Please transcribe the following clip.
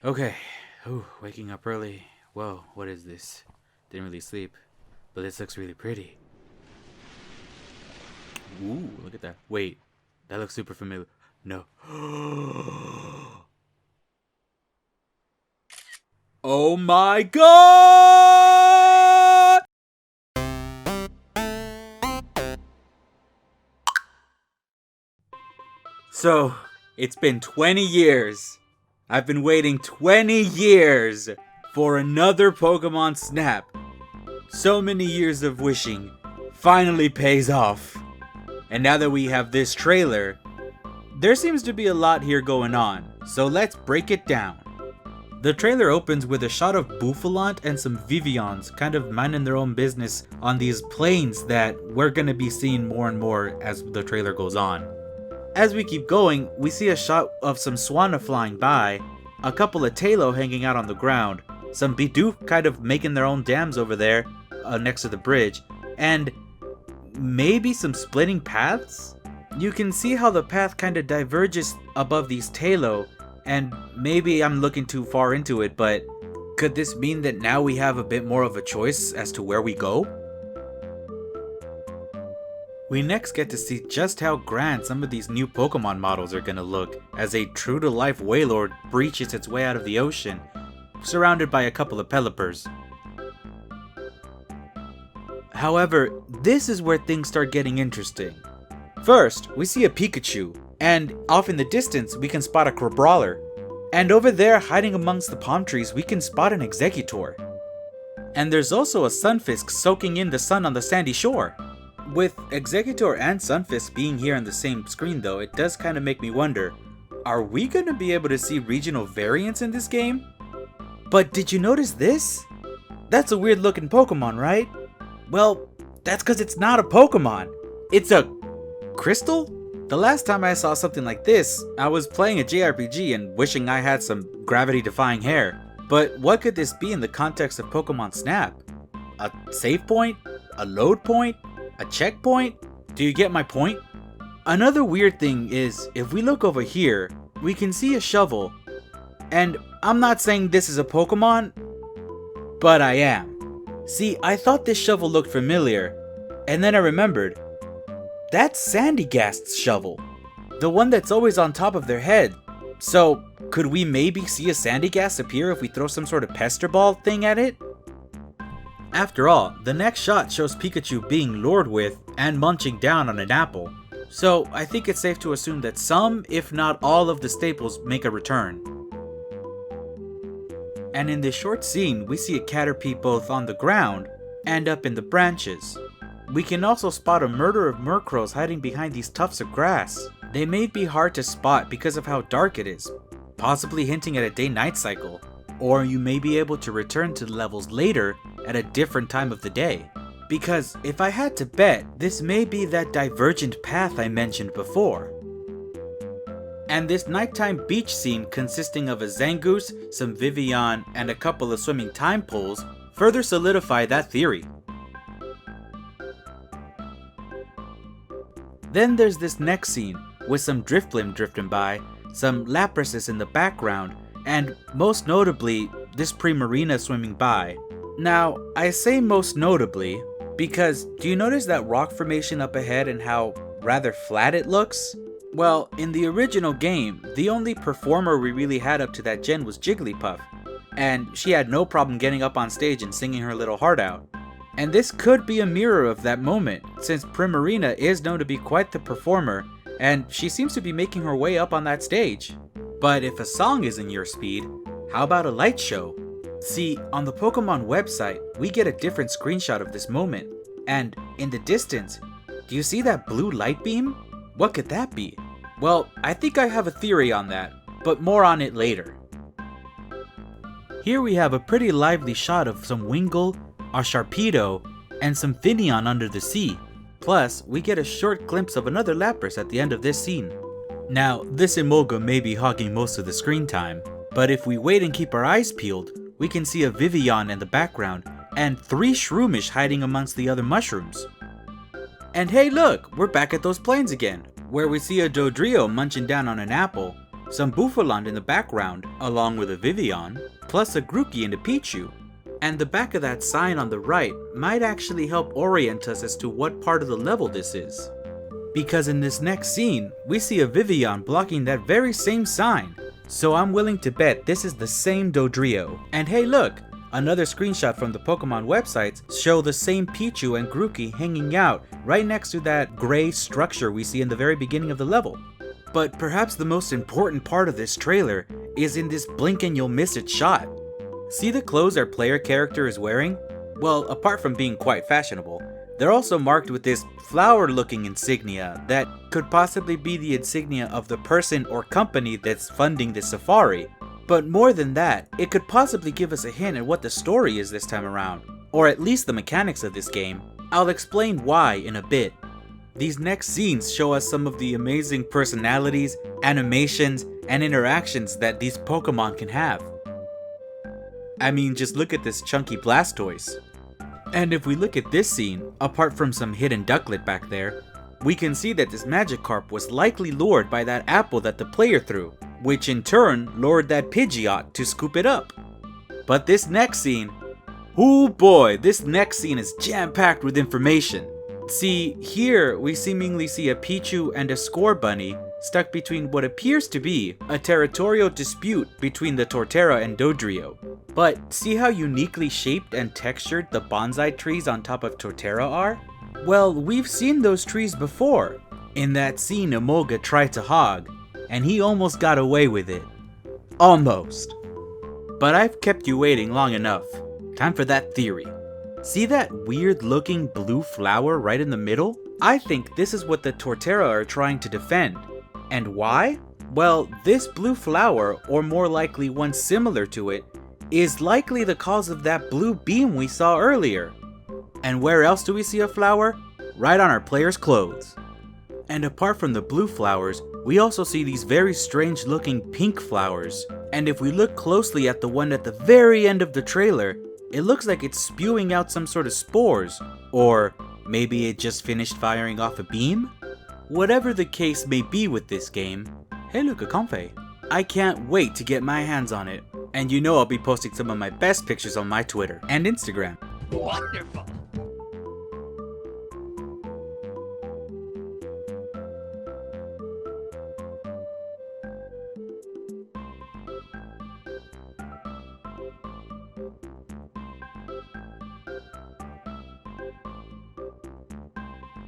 Okay. Ooh, waking up early. Whoa, what is this? Didn't really sleep, but this looks really pretty. Ooh, look at that. Wait, that looks super familiar. No. Oh my god! So, it's been 20 years. I've been waiting 20 years for another Pokemon Snap. So many years of wishing finally pays off. And now that we have this trailer, there seems to be a lot here going on, so let's break it down. The trailer opens with a shot of Bouffalante and some Vivians kind of minding their own business on these plains that we're gonna be seeing more and more as the trailer goes on. As we keep going, we see a shot of some Swanna flying by, a couple of Tailo hanging out on the ground, some Bidoof kind of making their own dams over there next to the bridge, and maybe some splitting paths? You can see how the path kind of diverges above these Tailo, and maybe I'm looking too far into it, but could this mean that now we have a bit more of a choice as to where we go? We next get to see just how grand some of these new Pokemon models are gonna look as a true-to-life Wailord breaches its way out of the ocean, surrounded by a couple of Pelipers. However, this is where things start getting interesting. First, we see a Pikachu, and off in the distance we can spot a Crabrawler. And over there, hiding amongst the palm trees, we can spot an Exeggutor. And there's also a Sunfisk soaking in the sun on the sandy shore. With Exeggutor and Sunfisk being here on the same screen though, it does kind of make me wonder, are we going to be able to see regional variants in this game? But did you notice this? That's a weird looking Pokemon, right? Well, that's because it's not a Pokemon. It's a crystal? The last time I saw something like this, I was playing a JRPG and wishing I had some gravity-defying hair. But what could this be in the context of Pokemon Snap? A save point? A load point? A checkpoint? Do you get my point? Another weird thing is, if we look over here, we can see a shovel. And I'm not saying this is a Pokemon, but I am. See, I thought this shovel looked familiar, and then I remembered, that's Sandygast's shovel, the one that's always on top of their head. So, could we maybe see a Sandygast appear if we throw some sort of pester ball thing at it? After all, the next shot shows Pikachu being lured with and munching down on an apple, so I think it's safe to assume that some, if not all of the staples make a return. And in this short scene, we see a Caterpie both on the ground and up in the branches. We can also spot a murder of Murkrows hiding behind these tufts of grass. They may be hard to spot because of how dark it is, possibly hinting at a day-night cycle, or you may be able to return to the levels later at a different time of the day. Because if I had to bet, this may be that divergent path I mentioned before. And this nighttime beach scene consisting of a Zangoose, some Vivian, and a couple of swimming time poles further solidify that theory. Then there's this next scene with some Drifblim drifting by, some Laprases in the background, and most notably, this Primarina swimming by. Now, I say most notably because do you notice that rock formation up ahead and how rather flat it looks? Well, in the original game, the only performer we really had up to that gen was Jigglypuff, and she had no problem getting up on stage and singing her little heart out. And this could be a mirror of that moment, since Primarina is known to be quite the performer, and she seems to be making her way up on that stage. But if a song isn't your speed, how about a light show? See, on the Pokemon website, we get a different screenshot of this moment, and in the distance, do you see that blue light beam? What could that be? Well, I think I have a theory on that, but more on it later. Here we have a pretty lively shot of some Wingull, a Sharpedo, and some Finneon under the sea. Plus, we get a short glimpse of another Lapras at the end of this scene. Now, this Emolga may be hogging most of the screen time, but if we wait and keep our eyes peeled, we can see a Vivian in the background and 3 Shroomish hiding amongst the other mushrooms. And hey look, we're back at those plains again, where we see a Dodrio munching down on an apple, some Buffaland in the background, along with a Vivian, plus a Grookey and a Pichu. And the back of that sign on the right might actually help orient us as to what part of the level this is. Because in this next scene, we see a Vivian blocking that very same sign. So I'm willing to bet this is the same Dodrio. And hey look! Another screenshot from the Pokemon websites show the same Pichu and Grookey hanging out right next to that gray structure we see in the very beginning of the level. But perhaps the most important part of this trailer is in this blink and you'll miss it shot. See the clothes our player character is wearing? Well, apart from being quite fashionable, they're also marked with this flower-looking insignia that could possibly be the insignia of the person or company that's funding this safari. But more than that, it could possibly give us a hint at what the story is this time around, or at least the mechanics of this game. I'll explain why in a bit. These next scenes show us some of the amazing personalities, animations, and interactions that these Pokemon can have. I mean, just look at this chunky Blastoise. And if we look at this scene, apart from some hidden ducklet back there, we can see that this Magikarp was likely lured by that apple that the player threw, which in turn lured that Pidgeot to scoop it up. But this next scene, oh boy, this next scene is jam-packed with information. See, here we seemingly see a Pichu and a Scorbunny stuck between what appears to be a territorial dispute between the Torterra and Dodrio. But see how uniquely shaped and textured the bonsai trees on top of Torterra are? Well, we've seen those trees before. In that scene Emolga tried to hog, and he almost got away with it. Almost. But I've kept you waiting long enough. Time for that theory. See that weird looking blue flower right in the middle? I think this is what the Torterra are trying to defend. And why? Well, this blue flower, or more likely one similar to it, is likely the cause of that blue beam we saw earlier. And where else do we see a flower? Right on our player's clothes. And apart from the blue flowers, we also see these very strange looking pink flowers. And if we look closely at the one at the very end of the trailer, it looks like it's spewing out some sort of spores. Or maybe it just finished firing off a beam? Whatever the case may be with this game, hey look, a Comfey. I can't wait to get my hands on it. And you know I'll be posting some of my best pictures on my Twitter and Instagram. Wonderful!